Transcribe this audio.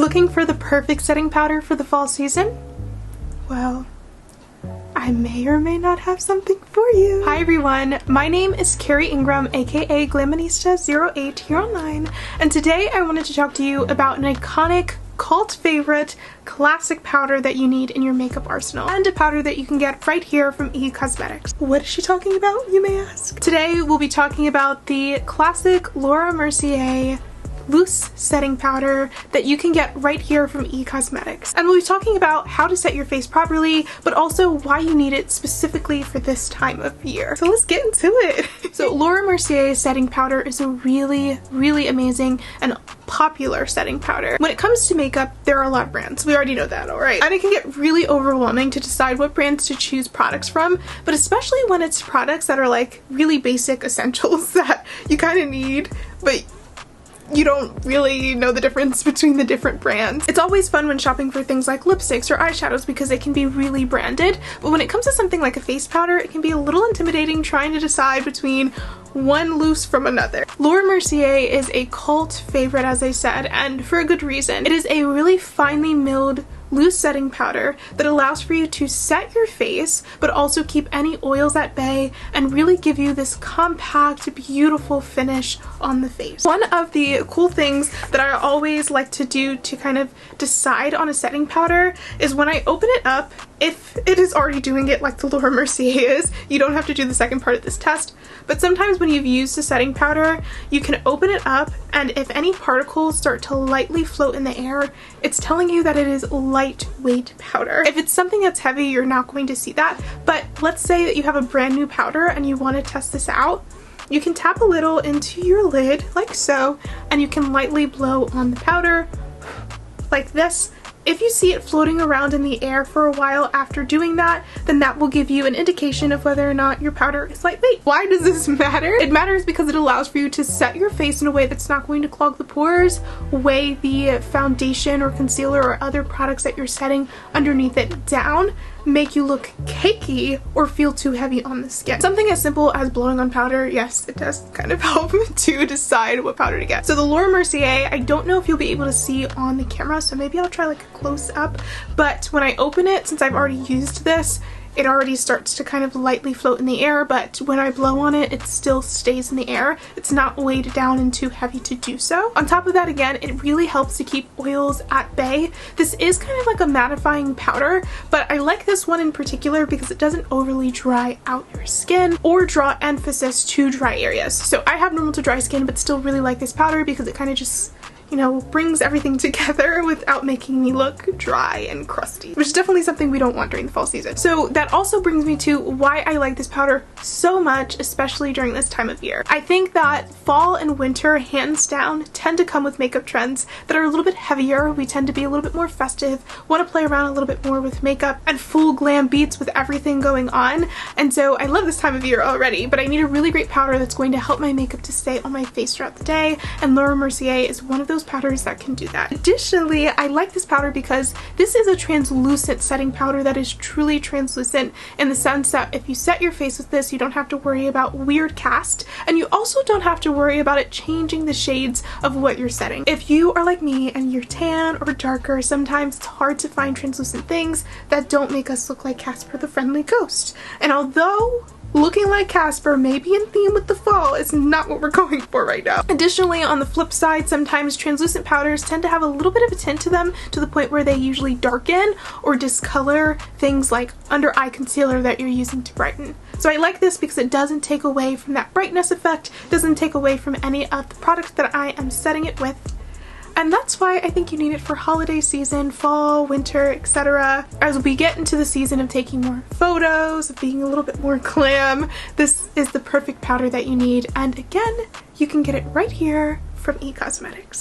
Looking for the perfect setting powder for the fall season? Well, I may or may not have something for you. Hi everyone, my name is Carrie Ingram, aka Glamonista08 here online, and today I wanted to talk to you about an iconic cult favorite classic powder that you need in your makeup arsenal, and a powder that you can get right here from eCosmetics. What is she talking about, you may ask? Today we'll be talking about the classic Laura Mercier loose setting powder that you can get right here from eCosmetics. And we'll be talking about how to set your face properly, but also why you need it specifically for this time of year. So let's get into it. So Laura Mercier setting powder is a really amazing and popular setting powder. When it comes to makeup, there are a lot of brands. We already know that, alright? And it can get really overwhelming to decide what brands to choose products from, but especially when it's products that are like really basic essentials that you kind of need, but you don't really know the difference between the different brands. It's always fun when shopping for things like lipsticks or eyeshadows because they can be really branded, but when it comes to something like a face powder, it can be a little intimidating trying to decide between one loose from another. Laura Mercier is a cult favorite, as I said, and for a good reason. It is a really finely milled loose setting powder that allows for you to set your face but also keep any oils at bay and really give you this compact, beautiful finish on the face. One of the cool things that I always like to do to kind of decide on a setting powder is when I open it up, if it is already doing it like the Laura Mercier is, you don't have to do the second part of this test, but sometimes when you've used a setting powder, you can open it up, and if any particles start to lightly float in the air, it's telling you that it is lightweight powder. If it's something that's heavy, you're not going to see that, but let's say that you have a brand new powder and you want to test this out. You can tap a little into your lid, like so, and you can lightly blow on the powder, like this. If you see it floating around in the air for a while after doing that, then that will give you an indication of whether or not your powder is lightweight. Why does this matter? It matters because it allows for you to set your face in a way that's not going to clog the pores, weigh the foundation or concealer or other products that you're setting underneath it down, make you look cakey, or feel too heavy on the skin. Something as simple as blowing on powder, yes, it does kind of help to decide what powder to get. So the Laura Mercier, I don't know if you'll be able to see on the camera, so maybe I'll try like a close up, but when I open it, since I've already used this, it already starts to kind of lightly float in the air, but when I blow on it, it still stays in the air. It's not weighed down and too heavy to do so. On top of that, again, it really helps to keep oils at bay. This is kind of like a mattifying powder, but I like this one in particular because it doesn't overly dry out your skin or draw emphasis to dry areas. So I have normal to dry skin, but still really like this powder because it kind of just, you know, brings everything together without making me look dry and crusty, which is definitely something we don't want during the fall season. So that also brings me to why I like this powder so much, especially during this time of year. I think that fall and winter, hands down, tend to come with makeup trends that are a little bit heavier. We tend to be a little bit more festive, want to play around a little bit more with makeup and full glam beats with everything going on. And so I love this time of year already, but I need a really great powder that's going to help my makeup to stay on my face throughout the day, and Laura Mercier is one of those powders that can do that. Additionally, I like this powder because this is a translucent setting powder that is truly translucent in the sense that if you set your face with this, you don't have to worry about weird cast, and you also don't have to worry about it changing the shades of what you're setting. If you are like me and you're tan or darker, sometimes it's hard to find translucent things that don't make us look like Casper the Friendly Ghost. And although looking like Casper may be in theme with the fall, is not what we're going for right now. Additionally, on the flip side, sometimes translucent powders tend to have a little bit of a tint to them to the point where they usually darken or discolor things like under eye concealer that you're using to brighten. So I like this because it doesn't take away from that brightness effect, doesn't take away from any of the products that I am setting it with. And that's why I think you need it for holiday season, fall, winter, etc. As we get into the season of taking more photos, of being a little bit more glam, this is the perfect powder that you need. And again, you can get it right here from eCosmetics.